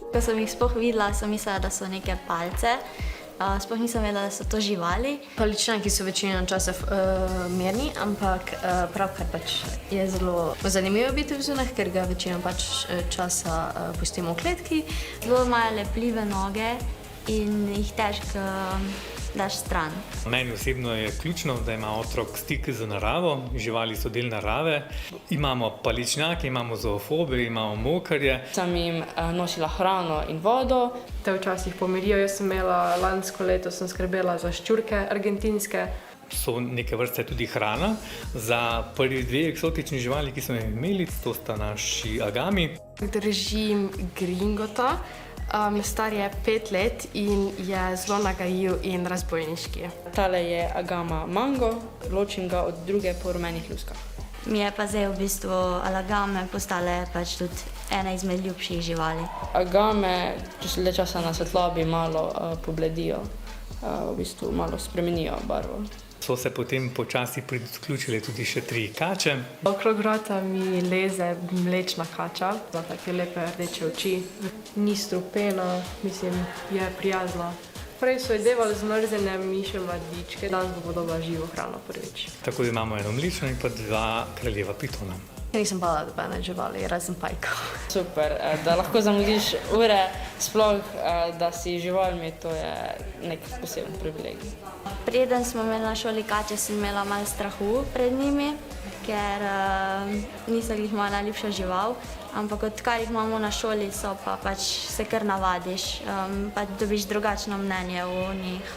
Ko sem jih sploh videla, sem mislila, da so neke palce. Sploh nisem vedela, da so to živali. Paličnjaki so večino časa mirni, ampak pravkar pač je zelo zanimivo biti v zunah, ker ga večino pač časa pustimo v kletki. Zelo imajo lepljive noge in jih težko daš stran. Meni osebno je ključno, da ima otrok stik z naravo, živali so del narave. Imamo paličnjake, imamo zoofobe, imamo mokarje. Sem jim nosila hrano in vodo. Te včasih pomirijo. Jaz sem imela lansko leto, sem skrbela za ščurke argentinske. So neke vrste tudi hrana za prvi dve eksotični živali, ki smo jih imeli, to sta naši agami. Držim gringota. Star je 5 let in je zelo nagajiv in razbojniški. Tale je agama mango, ločim ga od druge po rumenih luskah. Mi je pa zdaj v bistvu alagame postale pač tudi ena izmed ljubših živali. Agame, če se dlje časa na svetlobi, malo pobledijo, v bistvu malo spremenijo barvo. So se potem počasi priključile tudi še 3 kače. Okrog vrata mi leze mlečna kača, ima take lepe rdeče oči. Ni strupena, mislim, je prijazna. Prej so jedevali zmrzene mišje mladičke, danes bo podoba živo hrano prvič. Tako da imamo eno mlečno in pa 2 kraljeva pitona. Nisem bala nobene živali, razen pajkov. Super, da lahko zamudiš ure, sploh da si živalmi, to je nek poseben privilegij. Preden smo imeli na šoli kače, sem imela malo strahu pred njimi, ker niso jih moja najljubša žival, ampak odkar jih imamo na šoli, so pa pač se kar navadiš, pa dobiš drugačno mnenje o njih.